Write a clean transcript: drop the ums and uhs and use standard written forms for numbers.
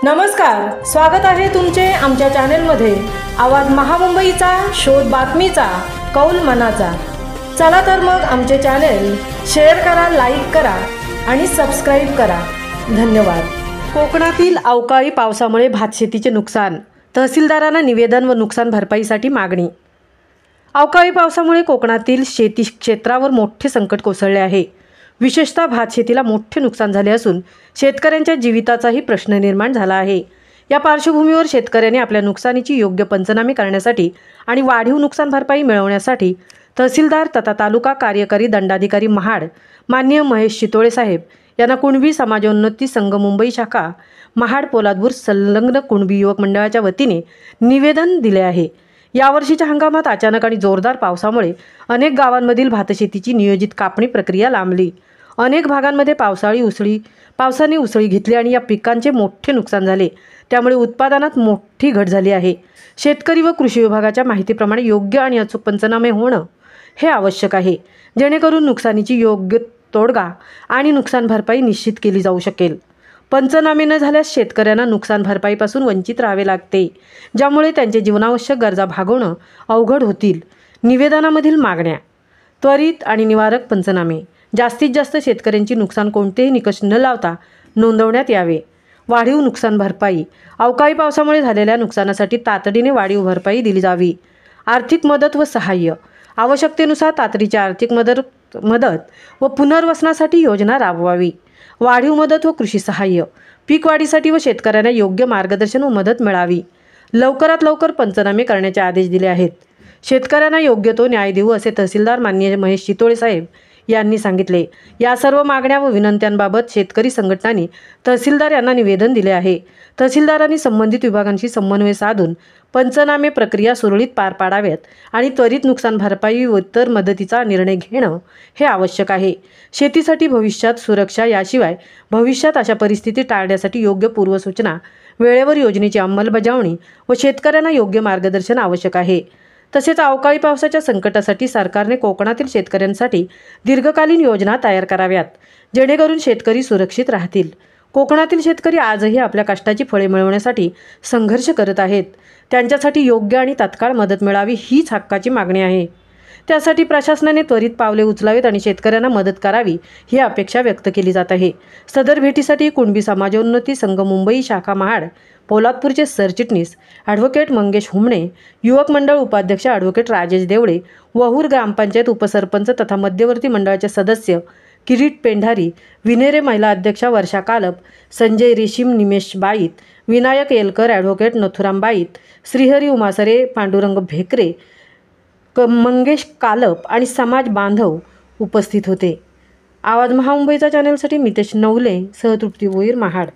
नमस्कार, स्वागत आहे तुमचे आमच्या चॅनलमध्ये। आवाज महामुंबईचा, शोध बातमीचा, कौल मनाचा। चला तर मग आमचे चॅनल शेअर करा, लाईक करा आणि सबस्क्राइब करा। धन्यवाद। कोकणातील अवकाळी पावसामुळे भातशेतीचे नुकसान, तहसीलदारांना निवेदन व नुकसान भरपाईसाठी मागणी। अवकाळी पावसामुळे कोकणातील शेती क्षेत्रावर मोठे संकट कोसळले आहे। विशेषतः भातशेतीला मोठे नुकसान झाले असून शेतकऱ्यांच्या जीविताचाही प्रश्न निर्माण झाला आहे। या पार्श्वभूमीवर शेतकऱ्यांनी आपल्या नुकसानीची योग्य पंचनामे करण्यासाठी आणि वाढीव नुकसान भरपाई मिळवण्यासाठी तहसीलदार तथा तालुका कार्यकारी दंडाधिकारी महाड माननीय महेश शितोळे साहेब यांना कुणबी समाजोन्नती संघ मुंबई शाखा महाड पोलादपूर संलग्न कुणबी युवक मंडळाच्या वतीने निवेदन दिले आहे। यावर्षीच्या हंगामात अचानक आणि जोरदार पावसामुळे अनेक गावांमधील भातशेतीची नियोजित कापणी प्रक्रिया लांबली। अनेक भागांमध्ये पावसाने उसळी घेतली आणि या पिकांचे मोठे नुकसान झाले। त्यामुळे उत्पादनात मोठी घट झाली आहे। शेतकरी व कृषी विभागाच्या माहितीप्रमाणे योग्य आणि अचूक पंचनामे होणं हे आवश्यक आहे, जेणेकरून नुकसानीची योग्य तोडगा आणि नुकसान भरपाई निश्चित केली जाऊ शकेल। पंचनामे न झाल्यास शेतकऱ्यांना नुकसान भरपाईपासून वंचित राहावे लागते, ज्यामुळे त्यांचे जीवनावश्यक गरजा भागवणं अवघड होतील। निवेदनामधील मागण्या: त्वरित आणि निवारक पंचनामे, जास्तीत जास्त शेतकऱ्यांची नुकसान कोणतेही निकष न लावता नोंदवण्यात यावे। वाढीव नुकसान भरपाई, अवकाळी पावसामुळे झालेल्या नुकसानासाठी तातडीने वाढीव भरपाई दिली जावी। आर्थिक मदत व सहाय्य, आवश्यकतेनुसार तातडीची आर्थिक मदत व पुनर्वसनासाठी योजना राबवावी। वाढीव मदत व कृषी सहाय्य, पीक वाढीसाठी व शेतकऱ्यांना योग्य मार्गदर्शन व मदत मिळावी। लवकरात लवकर पंचनामे करण्याचे आदेश दिले आहेत। शेतकऱ्यांना योग्य तो न्याय देऊ असे तहसीलदार माननीय महेश शितोळे साहेब यांनी सांगितले। या सर्व मागण्या व विनंत्यांबाबत शेतकरी संघटनांनी तहसीलदार यांना निवेदन दिले आहे। तहसीलदारांनी संबंधित विभागांशी समन्वय साधून पंचनामे प्रक्रिया सुरळीत पार पाडाव्यात आणि त्वरित नुकसान भरपाई व इतर मदतीचा निर्णय घेणं हे आवश्यक आहे। शेतीसाठी भविष्यात सुरक्षा, याशिवाय भविष्यात अशा परिस्थिती टाळण्यासाठी योग्य पूर्वसूचना, वेळेवर योजनेची अंमलबजावणी व शेतकऱ्यांना योग्य मार्गदर्शन आवश्यक आहे। तसेच अवकाळी पावसाच्या संकटासाठी सरकारने कोकणातील शेतकऱ्यांसाठी दीर्घकालीन योजना तयार कराव्यात, जेणेकरून शेतकरी सुरक्षित राहतील। कोकणातील शेतकरी आजही आपल्या कष्टाची फळे मिळवण्यासाठी संघर्ष करत आहेत। त्यांच्यासाठी योग्य आणि तात्काळ मदत मिळावी हीच हक्काची मागणी आहे। त्यासाठी प्रशासनाने त्वरित पावले उचलावीत आणि शेतकऱ्यांना मदत करावी ही अपेक्षा व्यक्त केली जात आहे। सदर भेटीसाठी कुणबी समाजोन्नती संघ मुंबई शाखा महाड पोलादपूरचे सरचिटणीस ॲडव्होकेट मंगेश हुमणे, युवक मंडळ उपाध्यक्ष ॲडव्होकेट राजेश देवळे, वहूर ग्रामपंचायत उपसरपंच तथा मध्यवर्ती मंडळाचे सदस्य किरीट पेंढारी, विनेरे महिला अध्यक्षा वर्षा कालप, संजय रेशीम, निमेश बाईत, विनायक येलकर, ॲडव्होकेट नथुराम बाईत, श्रीहरी उमासरे, पांडुरंग भेकरे, मंगेश कालप आणि समाज बांधव उपस्थित होते। आवाज महामुंबईचा चॅनलसाठी मितेश नवले, सहतृप्ती वोईर, महाड।